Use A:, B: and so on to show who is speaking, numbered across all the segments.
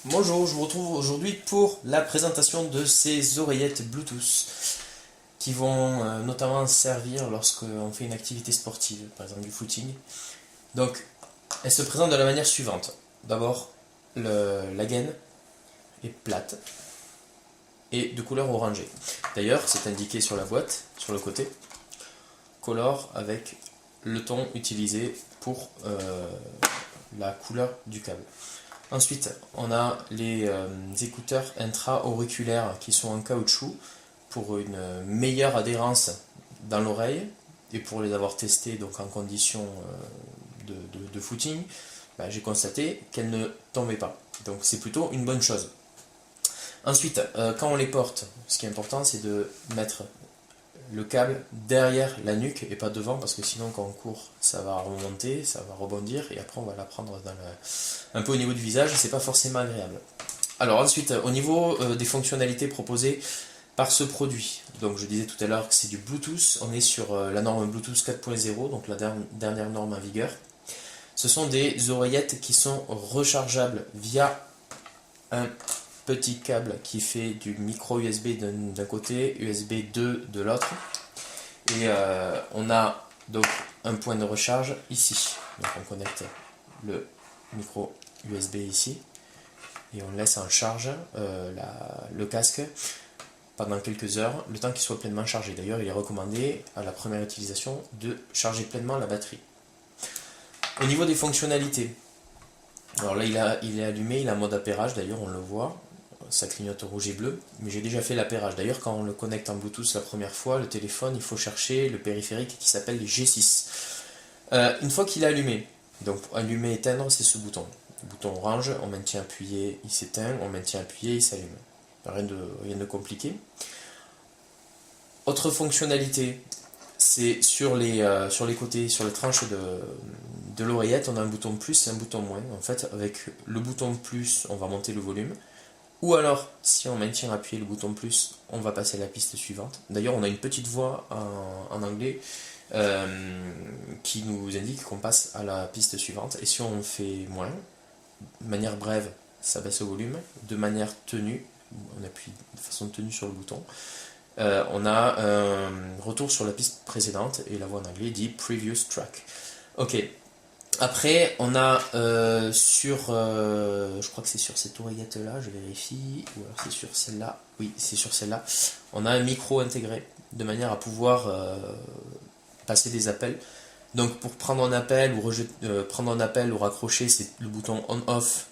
A: Bonjour, je vous retrouve aujourd'hui pour la présentation de ces oreillettes Bluetooth qui vont notamment servir lorsqu'on fait une activité sportive, par exemple du footing. Donc, elles se présentent de la manière suivante. D'abord, la gaine est plate et de couleur orangée. D'ailleurs, c'est indiqué sur la boîte, sur le côté, color avec le ton utilisé pour la couleur du câble. Ensuite, on a les écouteurs intra-auriculaires qui sont en caoutchouc pour une meilleure adhérence dans l'oreille et pour les avoir testés donc en conditions de footing, j'ai constaté qu'elles ne tombaient pas. Donc c'est plutôt une bonne chose. Ensuite, quand on les porte, ce qui est important, c'est de mettre le câble derrière la nuque et pas devant, parce que sinon quand on court ça va remonter, ça va rebondir et après on va la prendre un peu au niveau du visage, c'est pas forcément agréable. Alors ensuite, au niveau des fonctionnalités proposées par ce produit, donc je disais tout à l'heure que c'est du Bluetooth, on est sur la norme Bluetooth 4.0, donc la dernière norme en vigueur. Ce sont des oreillettes qui sont rechargeables via un petit câble qui fait du micro USB d'un côté, USB 2 de l'autre, et on a donc un point de recharge ici. Donc on connecte le micro USB ici et on laisse en charge le casque pendant quelques heures, le temps qu'il soit pleinement chargé. D'ailleurs, il est recommandé à la première utilisation de charger pleinement la batterie. Au niveau des fonctionnalités, alors là il est allumé, il est en mode appairage, d'ailleurs on le voit, ça clignote rouge et bleu, mais j'ai déjà fait l'appairage. D'ailleurs, quand on le connecte en Bluetooth la première fois, le téléphone, il faut chercher le périphérique qui s'appelle le G6. Une fois qu'il est allumé, donc allumer, éteindre, c'est ce bouton. Le bouton orange, on maintient appuyé, il s'éteint, on maintient appuyé, il s'allume. Rien de compliqué. Autre fonctionnalité, c'est sur les côtés, sur les tranches de l'oreillette, on a un bouton plus et un bouton moins. En fait, avec le bouton plus, on va monter le volume. Ou alors, si on maintient appuyé le bouton plus, on va passer à la piste suivante. D'ailleurs, on a une petite voix en anglais qui nous indique qu'on passe à la piste suivante. Et si on fait moins, de manière brève, ça baisse le volume. De manière tenue, on appuie de façon tenue sur le bouton. On a un retour sur la piste précédente et la voix en anglais dit Previous Track. Ok. Après, on a je crois que c'est sur cette oreillette là, je vérifie, ou alors c'est sur celle-là, oui c'est sur celle-là, on a un micro intégré, de manière à pouvoir passer des appels. Donc pour prendre un appel ou raccrocher, c'est le bouton on-off,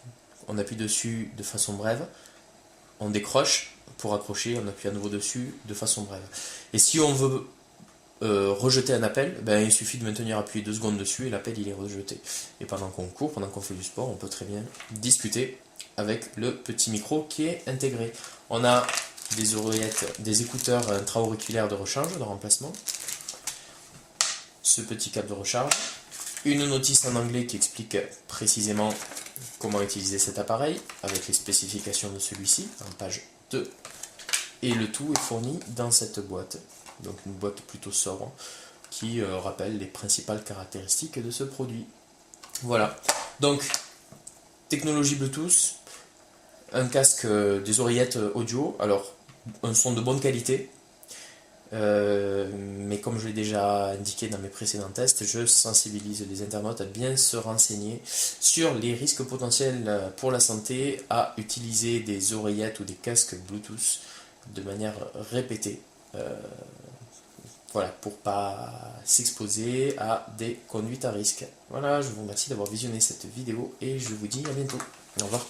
A: on appuie dessus de façon brève, on décroche, pour raccrocher, on appuie à nouveau dessus de façon brève. Et si on veut rejeter un appel, il suffit de maintenir appuyé 2 secondes dessus et l'appel il est rejeté. Et pendant qu'on court, pendant qu'on fait du sport, on peut très bien discuter avec le petit micro qui est intégré. On a des oreillettes, des écouteurs intra-auriculaires de rechange, de remplacement, ce petit câble de recharge, une notice en anglais qui explique précisément comment utiliser cet appareil, avec les spécifications de celui-ci, en page 2, et le tout est fourni dans cette boîte. Donc une boîte plutôt sobre qui rappelle les principales caractéristiques de ce produit. Voilà, donc technologie Bluetooth, un casque, des oreillettes audio, alors un son de bonne qualité, mais comme je l'ai déjà indiqué dans mes précédents tests, je sensibilise les internautes à bien se renseigner sur les risques potentiels pour la santé à utiliser des oreillettes ou des casques Bluetooth de manière répétée. Voilà, pour pas s'exposer à des conduites à risque. Voilà, je vous remercie d'avoir visionné cette vidéo et je vous dis à bientôt. Au revoir.